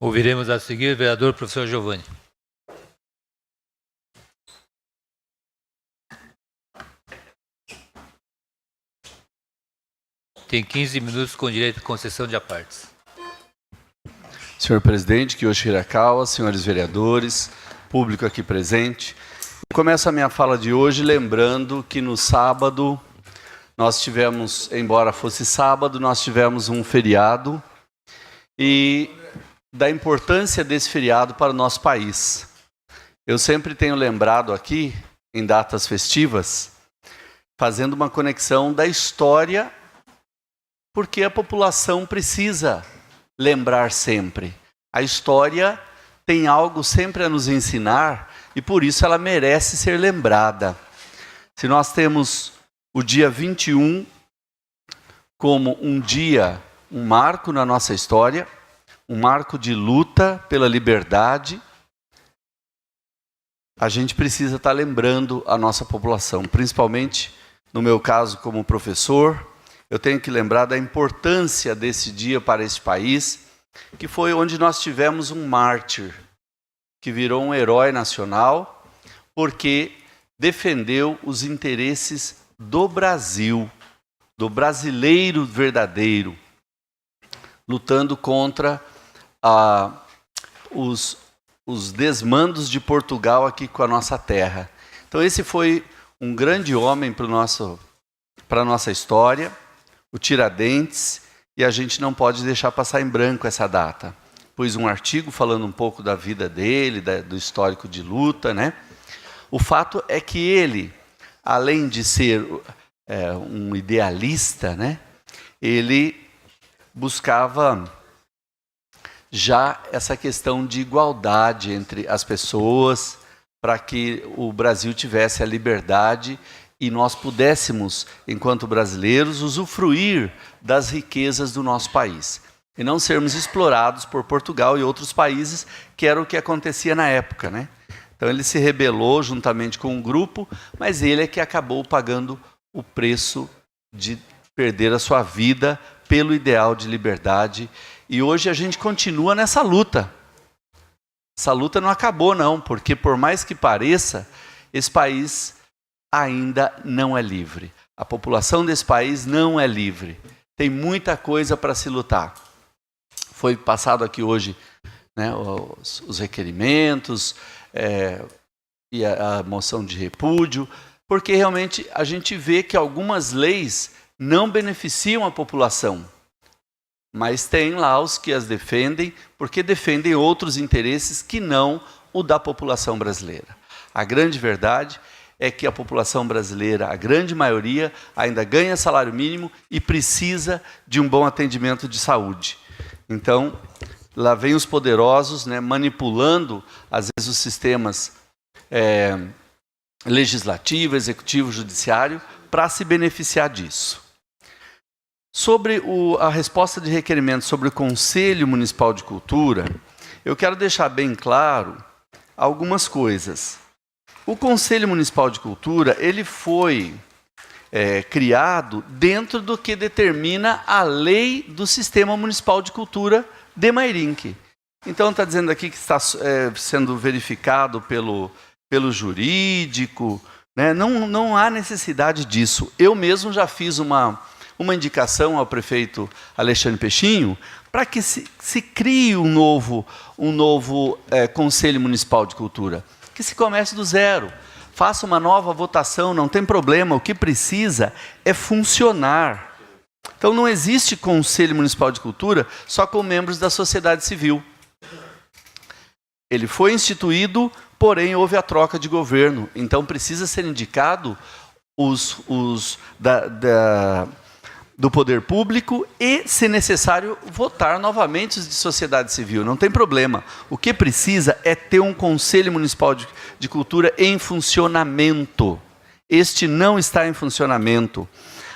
Ouviremos a seguir o vereador professor Giovanni. Tem 15 minutos com direito de concessão de apartes. Senhor presidente, Kiyoshi Hirakawa, senhores vereadores, público aqui presente. Começo a minha fala de hoje lembrando que no sábado nós tivemos, embora fosse sábado, nós tivemos um feriado e da importância desse feriado para o nosso país. Eu sempre tenho lembrado aqui, em datas festivas, fazendo uma conexão da história, porque a população precisa lembrar sempre. A história tem algo sempre a nos ensinar e por isso ela merece ser lembrada. Se nós temos o dia 21 como um dia, um marco na nossa história, um marco de luta pela liberdade, a gente precisa estar lembrando a nossa população, principalmente no meu caso como professor. Eu tenho que lembrar da importância desse dia para este país, que foi onde nós tivemos um mártir, que virou um herói nacional, porque defendeu os interesses do Brasil, do brasileiro verdadeiro, lutando contra os desmandos de Portugal aqui com a nossa terra. Então esse foi um grande homem para a nossa história, o Tiradentes, e a gente não pode deixar passar em branco essa data. Pus um artigo falando um pouco da vida dele, do histórico de luta, né? O fato é que ele, além de ser um idealista, né? Ele buscava já essa questão de igualdade entre as pessoas, para que o Brasil tivesse a liberdade e nós pudéssemos, enquanto brasileiros, usufruir das riquezas do nosso país. E não sermos explorados por Portugal e outros países, que era o que acontecia na época, né? Então ele se rebelou juntamente com um grupo, mas ele é que acabou pagando o preço de perder a sua vida pelo ideal de liberdade. E hoje a gente continua nessa luta. Essa luta não acabou não, porque por mais que pareça, esse país ainda não é livre. A população desse país não é livre. Tem muita coisa para se lutar. Foi passado aqui hoje, né, os requerimentos e a moção de repúdio, porque realmente a gente vê que algumas leis não beneficiam a população, mas tem lá os que as defendem, porque defendem outros interesses que não o da população brasileira. A grande verdade é que a população brasileira, a grande maioria, ainda ganha salário mínimo e precisa de um bom atendimento de saúde. Então, lá vem os poderosos, né, manipulando, às vezes, os sistemas legislativo, executivo, judiciário, para se beneficiar disso. Sobre a resposta de requerimento sobre o Conselho Municipal de Cultura, eu quero deixar bem claro algumas coisas. O Conselho Municipal de Cultura, ele foi criado dentro do que determina a lei do Sistema Municipal de Cultura de Mairinque. Então, está dizendo aqui que está sendo verificado pelo jurídico, né? Não há necessidade disso. Eu mesmo já fiz uma indicação ao prefeito Alexandre Peixinho para que se crie um novo Conselho Municipal de Cultura, que se comece do zero, faça uma nova votação, não tem problema, o que precisa é funcionar. Então não existe Conselho Municipal de Cultura só com membros da sociedade civil. Ele foi instituído, porém houve a troca de governo, então precisa ser indicado do poder público e, se necessário, votar novamente os de sociedade civil. Não tem problema. O que precisa é ter um Conselho Municipal de Cultura em funcionamento. Este não está em funcionamento.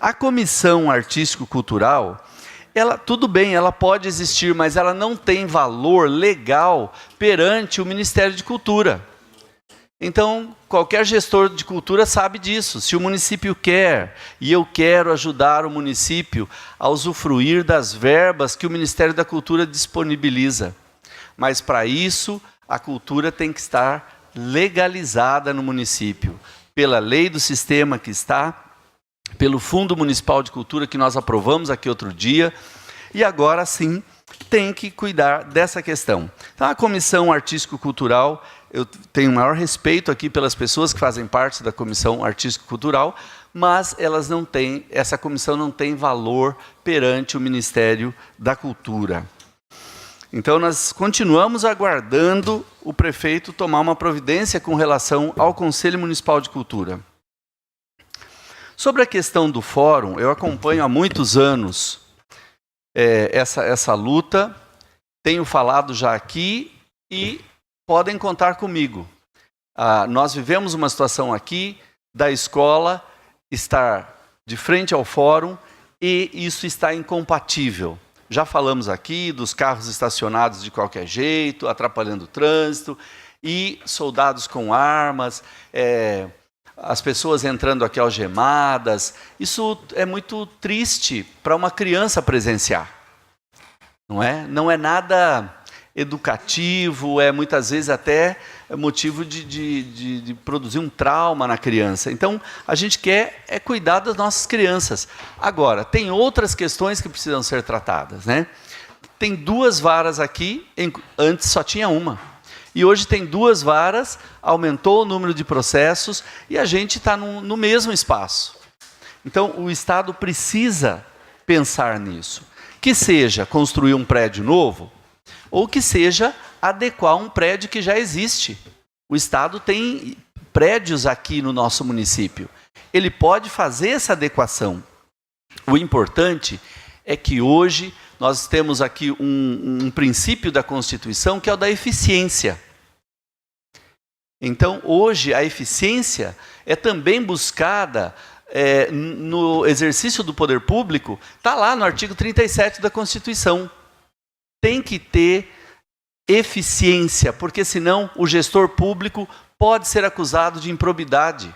A Comissão Artístico-Cultural, tudo bem, ela pode existir, mas ela não tem valor legal perante o Ministério de Cultura. Então, qualquer gestor de cultura sabe disso. Se o município quer, e eu quero ajudar o município a usufruir das verbas que o Ministério da Cultura disponibiliza. Mas para isso, a cultura tem que estar legalizada no município, pela lei do sistema que está, pelo Fundo Municipal de Cultura que nós aprovamos aqui outro dia, e agora sim tem que cuidar dessa questão. Então, a Comissão Artístico-Cultural, eu tenho o maior respeito aqui pelas pessoas que fazem parte da Comissão Artístico-Cultural, mas elas não têm, essa comissão não tem valor perante o Ministério da Cultura. Então, nós continuamos aguardando o prefeito tomar uma providência com relação ao Conselho Municipal de Cultura. Sobre a questão do fórum, eu acompanho há muitos anos essa luta, tenho falado já aqui e podem contar comigo. Nós vivemos uma situação aqui da escola estar de frente ao fórum e isso está incompatível. Já falamos aqui dos carros estacionados de qualquer jeito, atrapalhando o trânsito, e soldados com armas, as pessoas entrando aqui algemadas. Isso é muito triste para uma criança presenciar. Não é? Não é nada educativo, é muitas vezes até motivo de produzir um trauma na criança. Então, a gente quer cuidar das nossas crianças. Agora, tem outras questões que precisam ser tratadas, né? Tem 2 varas aqui, antes só tinha uma. E hoje tem 2 varas, aumentou o número de processos e a gente está no mesmo espaço. Então, o Estado precisa pensar nisso. Que seja construir um prédio novo, ou que seja adequar um prédio que já existe. O Estado tem prédios aqui no nosso município. Ele pode fazer essa adequação. O importante é que hoje nós temos aqui um princípio da Constituição que é o da eficiência. Então, hoje, a eficiência é também buscada no exercício do poder público, está lá no artigo 37 da Constituição. Tem que ter eficiência, porque senão o gestor público pode ser acusado de improbidade,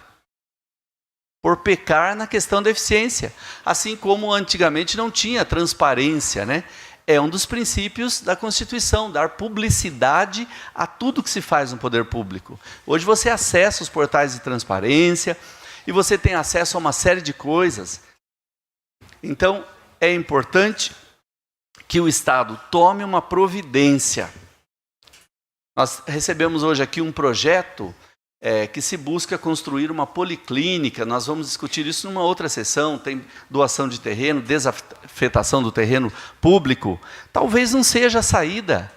por pecar na questão da eficiência. Assim como antigamente não tinha transparência, né? É um dos princípios da Constituição, dar publicidade a tudo que se faz no poder público. Hoje você acessa os portais de transparência e você tem acesso a uma série de coisas. Então, é importante que o Estado tome uma providência. Nós recebemos hoje aqui um projeto que se busca construir uma policlínica. Nós vamos discutir isso numa outra sessão. Tem doação de terreno, desafetação do terreno público. Talvez não seja a saída.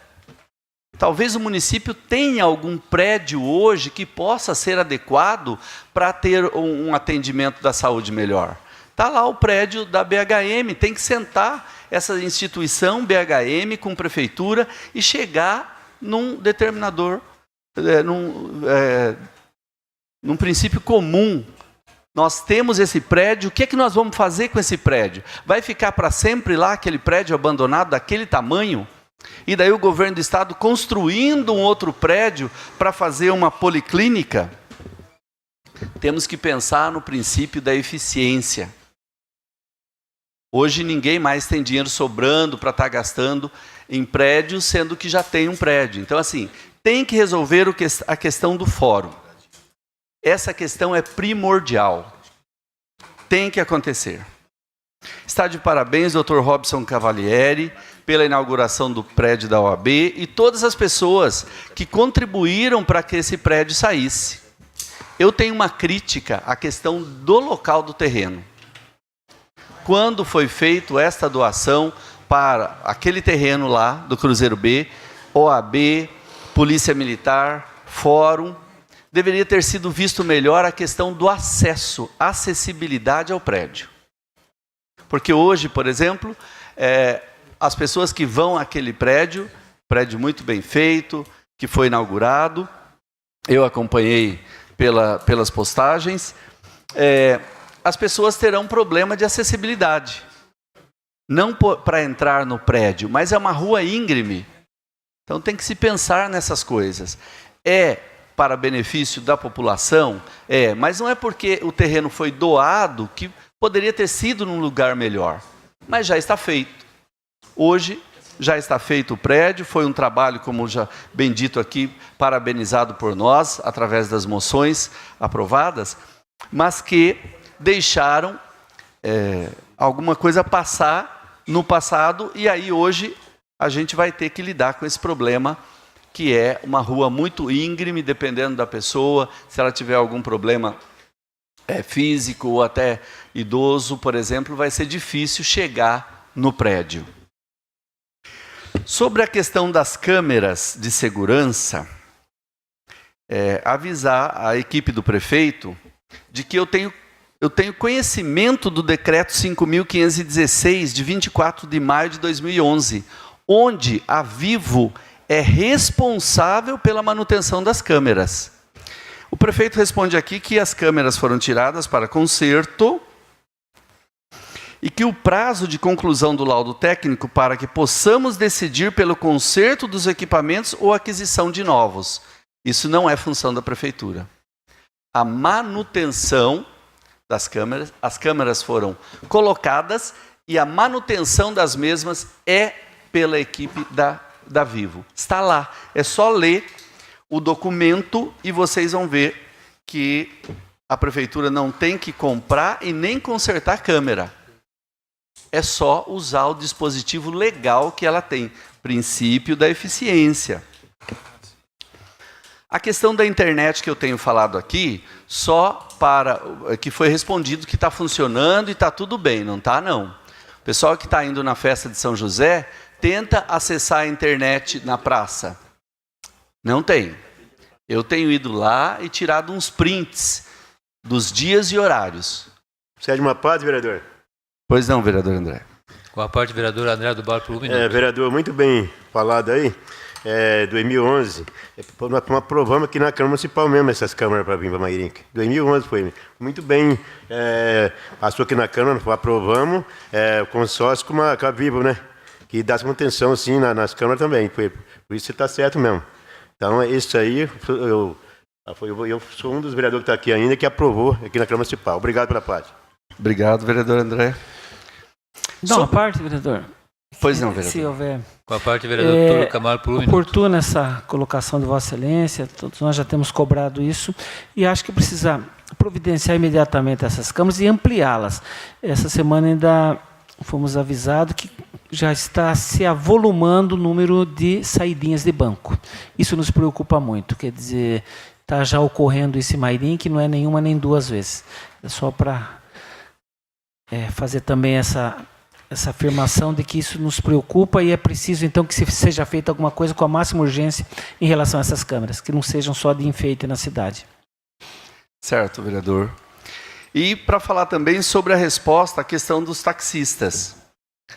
Talvez o município tenha algum prédio hoje que possa ser adequado para ter um atendimento da saúde melhor. Está lá o prédio da BHM, tem que sentar essa instituição BHM com prefeitura e chegar num determinador, num princípio comum. Nós temos esse prédio, o que é que nós vamos fazer com esse prédio? Vai ficar para sempre lá aquele prédio abandonado daquele tamanho? E daí o governo do estado construindo um outro prédio para fazer uma policlínica? Temos que pensar no princípio da eficiência. Hoje ninguém mais tem dinheiro sobrando para estar gastando em prédios, sendo que já tem um prédio. Então, assim, tem que resolver a questão do fórum. Essa questão é primordial. Tem que acontecer. Está de parabéns, Dr. Robson Cavalieri, pela inauguração do prédio da OAB e todas as pessoas que contribuíram para que esse prédio saísse. Eu tenho uma crítica à questão do local do terreno. Quando foi feita esta doação para aquele terreno lá do Cruzeiro B, OAB, Polícia Militar, Fórum, deveria ter sido visto melhor a questão do acesso, acessibilidade ao prédio. Porque hoje, por exemplo, as pessoas que vão àquele prédio muito bem feito, que foi inaugurado, eu acompanhei pelas postagens, as pessoas terão problema de acessibilidade. Não para entrar no prédio, mas é uma rua íngreme. Então tem que se pensar nessas coisas. Para benefício da população? Mas não é porque o terreno foi doado que poderia ter sido num lugar melhor. Mas já está feito. Hoje já está feito o prédio, foi um trabalho, como já bem dito aqui, parabenizado por nós, através das moções aprovadas, mas que deixaram alguma coisa passar no passado, e aí hoje a gente vai ter que lidar com esse problema, que é uma rua muito íngreme, dependendo da pessoa, se ela tiver algum problema físico ou até idoso, por exemplo, vai ser difícil chegar no prédio. Sobre a questão das câmeras de segurança, avisar a equipe do prefeito de que eu tenho conhecimento do decreto 5.516, de 24 de maio de 2011, onde a Vivo é responsável pela manutenção das câmeras. O prefeito responde aqui que as câmeras foram tiradas para conserto e que o prazo de conclusão do laudo técnico para que possamos decidir pelo conserto dos equipamentos ou aquisição de novos. Isso não é função da prefeitura. A manutenção das câmeras, as câmeras foram colocadas e a manutenção das mesmas é pela equipe da Vivo. Está lá, é só ler o documento e vocês vão ver que a prefeitura não tem que comprar e nem consertar a câmera. É só usar o dispositivo legal que ela tem, princípio da eficiência. A questão da internet que eu tenho falado aqui, só para que foi respondido que está funcionando e está tudo bem, não está não. O pessoal que está indo na festa de São José, tenta acessar a internet na praça. Não tem. Eu tenho ido lá e tirado uns prints dos dias e horários. Você é de uma parte, vereador? Pois não, vereador André. Com a parte do vereador André do Bar, por um minuto. Vereador, muito bem falado aí. 2011, nós aprovamos aqui na Câmara Municipal mesmo essas câmaras para vir para Mairinque. 2011 foi muito bem, passou aqui na Câmara, aprovamos, o consórcio com a Vivo, né? Que dá manutenção, sim, nas câmaras também. Por isso você está certo mesmo. Então, isso aí, eu sou um dos vereadores que está aqui ainda, que aprovou aqui na Câmara Municipal. Obrigado pela parte. Obrigado, vereador André. Dá uma parte, vereador. Pois não, vereador. Se houver. Com a parte do vereador Túlio Camargo, por um minuto. Oportuna essa colocação de Vossa Excelência, todos nós já temos cobrado isso, e acho que precisa providenciar imediatamente essas câmaras e ampliá-las. Essa semana ainda fomos avisados que já está se avolumando o número de saidinhas de banco. Isso nos preocupa muito, quer dizer, está já ocorrendo esse Mairim, que não é nenhuma nem duas vezes. É só para fazer também essa afirmação de que isso nos preocupa e é preciso, então, que seja feita alguma coisa com a máxima urgência em relação a essas câmeras, que não sejam só de enfeite na cidade. Certo, vereador. E para falar também sobre a resposta à questão dos taxistas.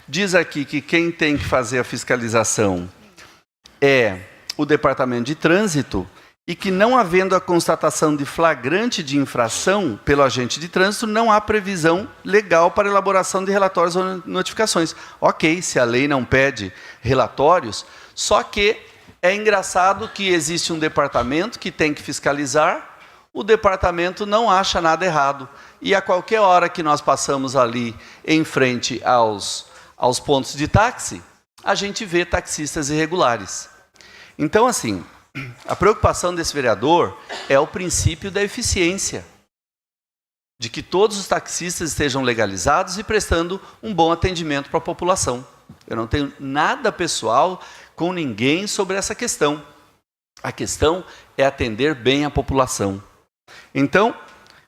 Diz aqui que quem tem que fazer a fiscalização é o Departamento de Trânsito e que, não havendo a constatação de flagrante de infração pelo agente de trânsito, não há previsão legal para elaboração de relatórios ou notificações. Ok, se a lei não pede relatórios, só que é engraçado que existe um departamento que tem que fiscalizar, o departamento não acha nada errado. E a qualquer hora que nós passamos ali em frente aos pontos de táxi, a gente vê taxistas irregulares. Então, assim, a preocupação desse vereador é o princípio da eficiência, de que todos os taxistas estejam legalizados e prestando um bom atendimento para a população. Eu não tenho nada pessoal com ninguém sobre essa questão. A questão é atender bem a população. Então,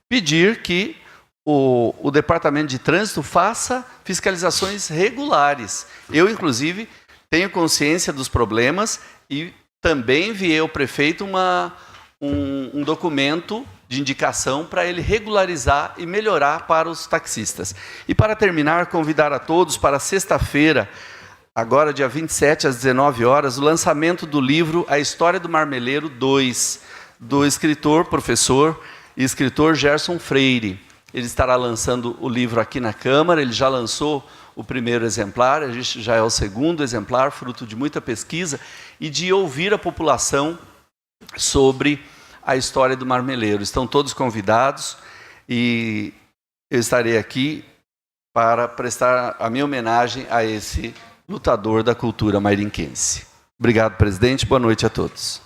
pedir que o Departamento de Trânsito faça fiscalizações regulares. Eu, inclusive, tenho consciência dos problemas e também enviei ao prefeito um documento de indicação para ele regularizar e melhorar para os taxistas. E para terminar, convidar a todos para sexta-feira, agora dia 27 às 19 horas, o lançamento do livro A História do Marmeleiro 2, do escritor, professor e escritor Gerson Freire. Ele estará lançando o livro aqui na Câmara, ele já lançou o primeiro exemplar, a gente já é o segundo exemplar, fruto de muita pesquisa, e de ouvir a população sobre a história do marmeleiro. Estão todos convidados e eu estarei aqui para prestar a minha homenagem a esse lutador da cultura mairinquense. Obrigado, presidente. Boa noite a todos.